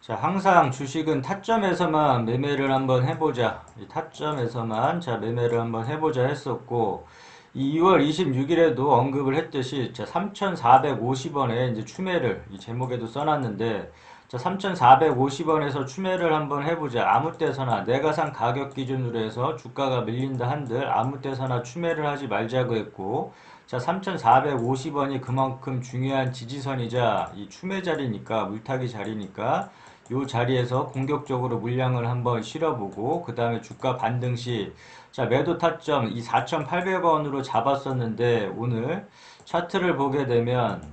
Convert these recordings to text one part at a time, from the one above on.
자, 항상 주식은 타점에서만 매매를 한번 해보자. 이 타점에서만 매매를 한번 해보자 했었고, 이 2월 26일에도 언급을 했듯이, 자, 3,450원에 이제 추매를, 이 제목에도 써놨는데, 자, 3,450원에서 추매를 한번 해보자. 아무 때서나 내가 산 가격 기준으로 해서 주가가 밀린다 한들 아무 때서나 추매를 하지 말자고 했고, 자, 3,450원이 그만큼 중요한 지지선이자 이 추매 자리니까, 물타기 자리니까, 요 자리에서 공격적으로 물량을 한번 실어보고 그 다음에 주가 반등 시 자, 매도 타점 이 4,800원으로 잡았었는데 오늘 차트를 보게 되면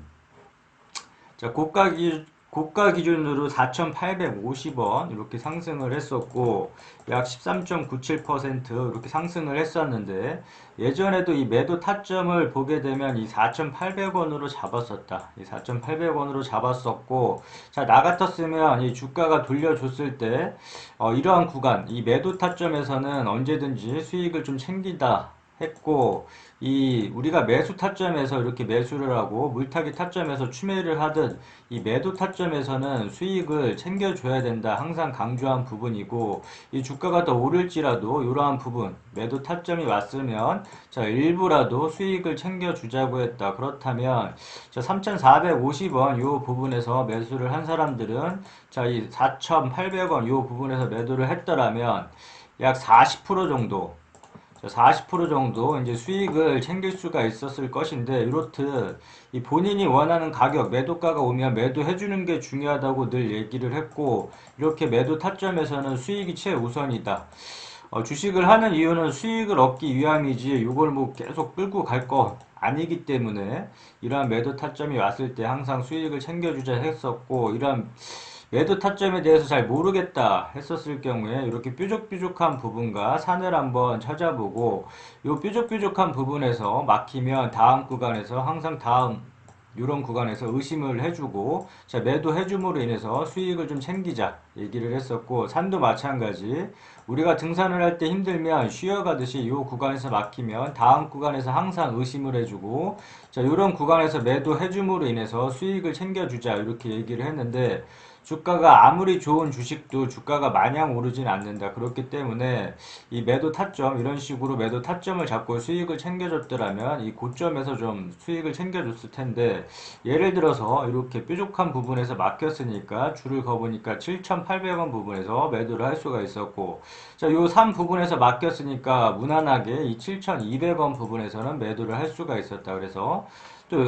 자, 고가 기준으로 4,850원 이렇게 상승을 했었고 약 13.97% 이렇게 상승을 했었는데 예전에도 이 매도 타점을 보게 되면 이 4,800원으로 잡았었다. 이 4,800원으로 잡았었고 자, 나 같았으면 이 주가가 돌려줬을 때 이러한 구간 이 매도 타점에서는 언제든지 수익을 좀 챙긴다 했고 이 우리가 매수 타점에서 이렇게 매수를 하고 물타기 타점에서 추매를 하듯 이 매도 타점에서는 수익을 챙겨줘야 된다 항상 강조한 부분이고 이 주가가 더 오를지라도 이러한 부분 매도 타점이 왔으면 자 일부라도 수익을 챙겨주자고 했다. 그렇다면 자 3,450원 요 부분에서 매수를 한 사람들은 자 이 4,800원 요 부분에서 매도를 했더라면 약 40% 정도 40% 정도 이제 수익을 챙길 수가 있었을 것인데 이렇듯 이 본인이 원하는 가격 매도가가 오면 매도해주는 게 중요하다고 늘 얘기를 했고 이렇게 매도 타점에서는 수익이 최우선이다. 주식을 하는 이유는 수익을 얻기 위함이지 이걸 뭐 계속 끌고 갈 거 아니기 때문에 이러한 매도 타점이 왔을 때 항상 수익을 챙겨주자 했었고 이러한 매도 타점에 대해서 잘 모르겠다 했었을 경우에 이렇게 뾰족뾰족한 부분과 산을 한번 찾아보고 이 뾰족뾰족한 부분에서 막히면 다음 구간에서 항상 다음 이런 구간에서 의심을 해주고 자 매도 해줌으로 인해서 수익을 좀 챙기자 얘기를 했었고 산도 마찬가지 우리가 등산을 할 때 힘들면 쉬어가듯이 이 구간에서 막히면 다음 구간에서 항상 의심을 해주고 자 이런 구간에서 매도 해줌으로 인해서 수익을 챙겨주자 이렇게 얘기를 했는데 주가가 아무리 좋은 주식도 주가가 마냥 오르진 않는다. 그렇기 때문에 이 매도 타점 이런 식으로 매도 타점을 잡고 수익을 챙겨줬더라면 이 고점에서 좀 수익을 챙겨줬을 텐데 예를 들어서 이렇게 뾰족한 부분에서 막혔으니까 줄을 그어보니까 7,800원 부분에서 매도를 할 수가 있었고 자, 요 3 부분에서 막혔으니까 무난하게 이 7,200원 부분에서는 매도를 할 수가 있었다. 그래서 또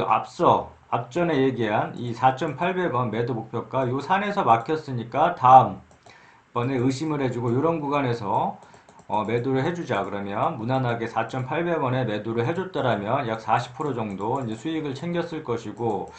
앞전에 얘기한 이 4,800원 매도 목표가 요 산에서 막혔으니까 다음 번에 의심을 해주고 이런 구간에서 매도를 해주자 그러면 무난하게 4,800원에 매도를 해줬더라면 약 40% 정도 이제 수익을 챙겼을 것이고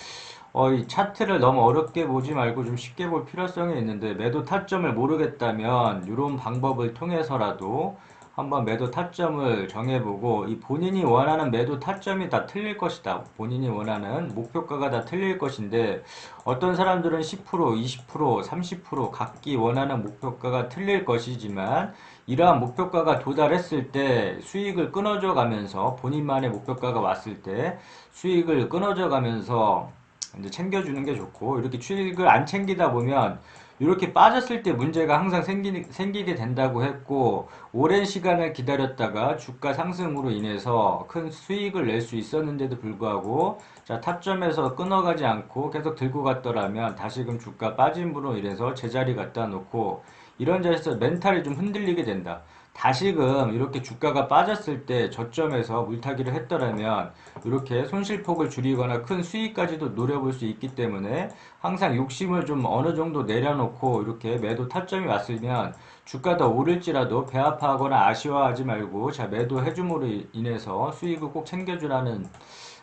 이 차트를 너무 어렵게 보지 말고 좀 쉽게 볼 필요성이 있는데 매도 타점을 모르겠다면 이런 방법을 통해서라도 한번 매도 타점을 정해보고 이 본인이 원하는 매도 타점이 다 틀릴 것이다. 본인이 원하는 목표가가 다 틀릴 것인데 어떤 사람들은 10%, 20%, 30% 각기 원하는 목표가가 틀릴 것이지만 이러한 목표가가 도달했을 때 수익을 끊어줘 가면서 본인만의 목표가가 왔을 때 수익을 끊어줘 가면서 이제 챙겨주는 게 좋고 이렇게 수익을 안 챙기다 보면 이렇게 빠졌을 때 문제가 항상 생기게 된다고 했고 오랜 시간을 기다렸다가 주가 상승으로 인해서 큰 수익을 낼 수 있었는데도 불구하고 자 타점에서 끊어가지 않고 계속 들고 갔더라면 다시금 주가 빠짐으로 인해서 제자리 갖다 놓고 이런 자리에서 멘탈이 좀 흔들리게 된다. 다시금 이렇게 주가가 빠졌을 때 저점에서 물타기를 했더라면 이렇게 손실폭을 줄이거나 큰 수익까지도 노려볼 수 있기 때문에 항상 욕심을 좀 어느 정도 내려놓고 이렇게 매도 타점이 왔으면 주가 더 오를지라도 배 아파하거나 아쉬워하지 말고 자 매도 해줌으로 인해서 수익을 꼭 챙겨주라는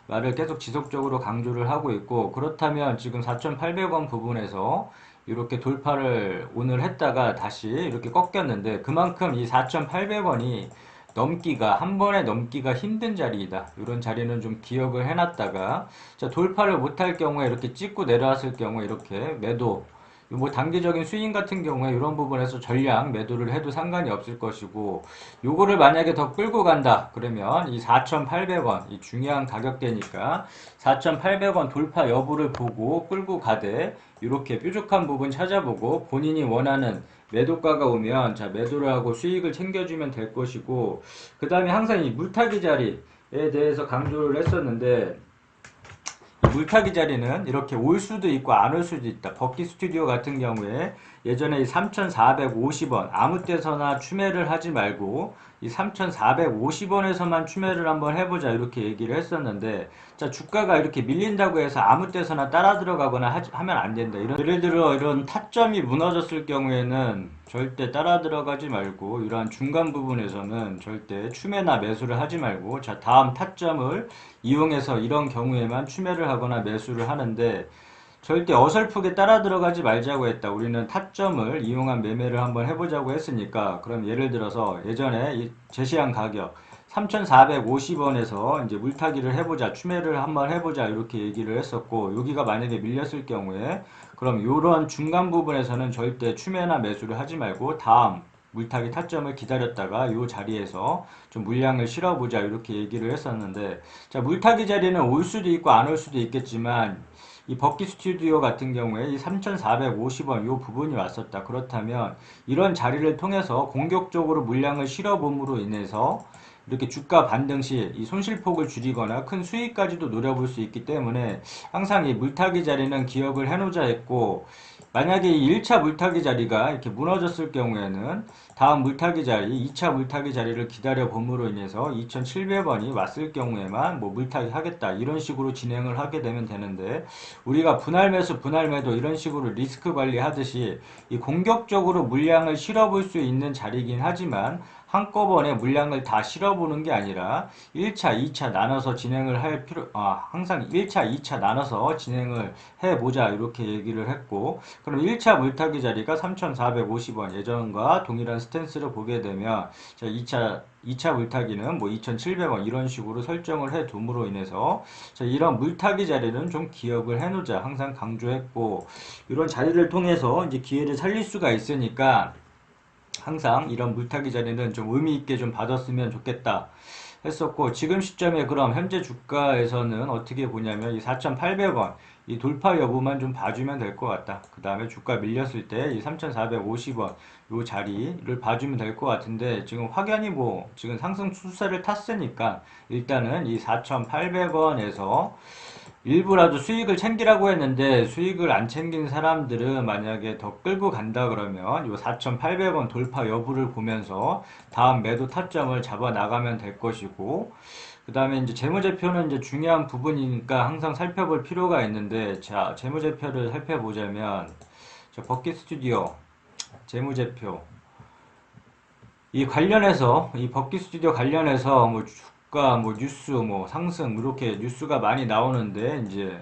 말을 계속 지속적으로 강조를 하고 있고 그렇다면 지금 4,800원 부분에서 이렇게 돌파를 오늘 했다가 다시 이렇게 꺾였는데 그만큼 이 4,800원이 넘기가 한 번에 넘기가 힘든 자리이다. 이런 자리는 좀 기억을 해놨다가 자 돌파를 못할 경우에 이렇게 찍고 내려왔을 경우에 이렇게 매도 뭐 단기적인 스윙 같은 경우에 이런 부분에서 전량 매도를 해도 상관이 없을 것이고, 요거를 만약에 더 끌고 간다 그러면 이 4,800원 이 중요한 가격대니까 4,800원 돌파 여부를 보고 끌고 가되, 이렇게 뾰족한 부분 찾아보고 본인이 원하는 매도가가 오면 자 매도를 하고 수익을 챙겨주면 될 것이고, 그 다음에 항상 이 물타기 자리에 대해서 강조를 했었는데, 물타기 자리는 이렇게 올 수도 있고 안 올 수도 있다. 버키 스튜디오 같은 경우에 예전에 이 3,450원 아무 때서나 추매를 하지 말고 이 3,450원에서만 추매를 한번 해보자 이렇게 얘기를 했었는데, 자 주가가 이렇게 밀린다고 해서 아무 때서나 따라 들어가거나 하면 안 된다. 예를 들어 이런 타점이 무너졌을 경우에는 절대 따라 들어가지 말고, 이러한 중간 부분에서는 절대 추매나 매수를 하지 말고, 자 다음 타점을 이용해서 이런 경우에만 추매를 하거나 매수를 하는데, 절대 어설프게 따라 들어가지 말자고 했다. 우리는 타점을 이용한 매매를 한번 해보자고 했으니까, 그럼 예를 들어서 예전에 제시한 가격 3,450원에서 이제 물타기를 해보자, 추매를 한번 해보자 이렇게 얘기를 했었고, 여기가 만약에 밀렸을 경우에 그럼 이런 중간 부분에서는 절대 추매나 매수를 하지 말고 다음 물타기 타점을 기다렸다가 이 자리에서 좀 물량을 실어보자 이렇게 얘기를 했었는데, 자 물타기 자리는 올 수도 있고 안 올 수도 있겠지만 이 버키 스튜디오 같은 경우에 이 3,450원 이 부분이 왔었다. 그렇다면 이런 자리를 통해서 공격적으로 물량을 실어봄으로 인해서 이렇게 주가 반등 시 이 손실폭을 줄이거나 큰 수익까지도 노려볼 수 있기 때문에 항상 이 물타기 자리는 기억을 해놓자 했고, 만약에 이 1차 물타기 자리가 이렇게 무너졌을 경우에는 다음 물타기 자리, 2차 물타기 자리를 기다려 봄으로 인해서 2,700원이 왔을 경우에만 뭐 물타기 하겠다 이런 식으로 진행을 하게 되면 되는데, 우리가 분할 매수, 분할 매도 이런 식으로 리스크 관리하듯이 이 공격적으로 물량을 실어볼 수 있는 자리이긴 하지만 한꺼번에 물량을 다 실어보는 게 아니라 1차, 2차 나눠서 진행을 할 항상 1차, 2차 나눠서 진행을 해보자 이렇게 얘기를 했고, 그럼 1차 물타기 자리가 3,450원 예전과 동일한 스탠스를 보게 되면, 자 2차 물타기는 뭐 2,700원 이런 식으로 설정을 해 둠으로 인해서 자 이런 물타기 자리는 좀 기억을 해 놓자 항상 강조했고, 이런 자리를 통해서 이제 기회를 살릴 수가 있으니까 항상 이런 물타기 자리는 좀 의미 있게 좀 받았으면 좋겠다 했었고, 지금 시점에 그럼 현재 주가에서는 어떻게 보냐면 이 4,800원 이 돌파 여부만 좀 봐주면 될 것 같다. 그 다음에 주가 밀렸을 때 이 3,450원 요 자리를 봐주면 될 것 같은데, 지금 확연히 뭐 지금 상승 추세를 탔으니까 일단은 이 4,800원에서 일부라도 수익을 챙기라고 했는데, 수익을 안 챙긴 사람들은 만약에 더 끌고 간다 그러면 이 4,800원 돌파 여부를 보면서 다음 매도 타점을 잡아 나가면 될 것이고, 그 다음에 이제 재무제표는 이제 중요한 부분이니까 항상 살펴볼 필요가 있는데, 자 재무제표를 살펴보자면 저 버킷 스튜디오 재무제표 이 관련해서 이 버킷 스튜디오 관련해서 뭐 주가 뭐 뉴스 뭐 상승 이렇게 뉴스가 많이 나오는데, 이제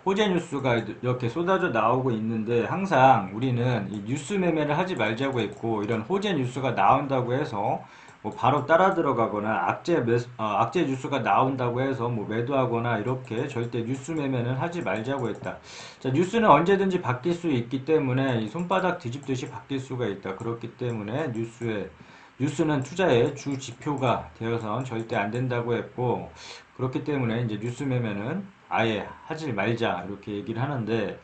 호재 뉴스가 이렇게 쏟아져 나오고 있는데, 항상 우리는 이 뉴스 매매를 하지 말자고 했고, 이런 호재 뉴스가 나온다고 해서 뭐 바로 따라 들어가거나 악재 뉴스가 나온다고 해서 뭐 매도하거나 이렇게 절대 뉴스 매매는 하지 말자고 했다. 자, 뉴스는 언제든지 바뀔 수 있기 때문에 이 손바닥 뒤집듯이 바뀔 수가 있다. 그렇기 때문에 뉴스는 투자의 주 지표가 되어선 절대 안 된다고 했고, 그렇기 때문에 이제 뉴스 매매는 아예 하지 말자 이렇게 얘기를 하는데,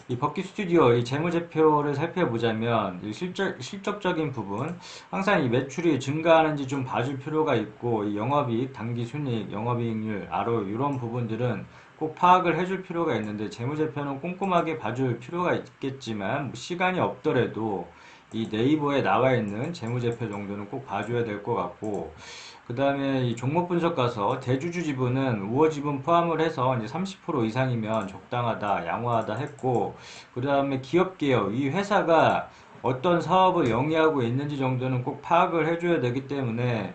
이 버키 스튜디오 이 재무제표를 살펴보자면 이 실적적인 부분 항상 이 매출이 증가하는지 좀 봐줄 필요가 있고, 이 영업이익, 당기순이익, 영업이익률, ROE 이런 부분들은 꼭 파악을 해줄 필요가 있는데, 재무제표는 꼼꼼하게 봐줄 필요가 있겠지만 뭐 시간이 없더라도 이 네이버에 나와 있는 재무제표 정도는 꼭 봐줘야 될 것 같고, 그 다음에 이 종목 분석 가서 대주주 지분은 우호 지분 포함을 해서 이제 30% 이상이면 적당하다, 양호하다 했고, 그 다음에 기업 개혁, 이 회사가 어떤 사업을 영위하고 있는지 정도는 꼭 파악을 해줘야 되기 때문에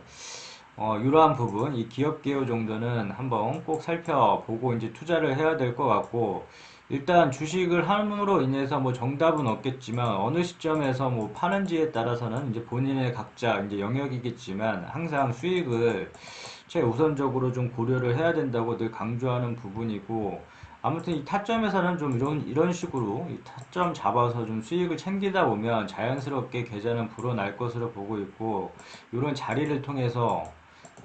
이러한 부분, 이 기업 개혁 정도는 한번 꼭 살펴보고 이제 투자를 해야 될 것 같고, 일단 주식을 함으로 인해서 뭐 정답은 없겠지만 어느 시점에서 뭐 파는지에 따라서는 이제 본인의 각자 이제 영역이겠지만, 항상 수익을 최우선적으로 좀 고려를 해야 된다고 늘 강조하는 부분이고, 아무튼 이 타점에서는 좀 이런 식으로 이 타점 잡아서 좀 수익을 챙기다 보면 자연스럽게 계좌는 불어날 것으로 보고 있고, 이런 자리를 통해서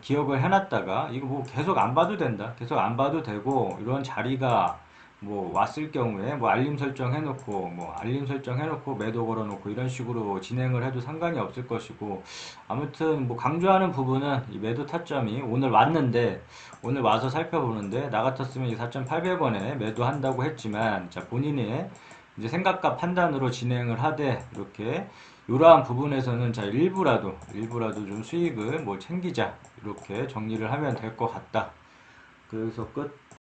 기억을 해놨다가 이거 뭐 계속 안 봐도 된다. 계속 안 봐도 되고, 이런 자리가 뭐 왔을 경우에 뭐 알림 설정 해놓고 뭐 알림 설정 해놓고 매도 걸어놓고 이런 식으로 진행을 해도 상관이 없을 것이고, 아무튼 뭐 강조하는 부분은 이 매도 타점이 오늘 왔는데, 오늘 와서 살펴보는데 나 같았으면 이 4,800원에 매도한다고 했지만, 자 본인의 이제 생각과 판단으로 진행을 하되, 이렇게 이러한 부분에서는 자 일부라도 좀 수익을 뭐 챙기자, 이렇게 정리를 하면 될 것 같다. 그래서 끝.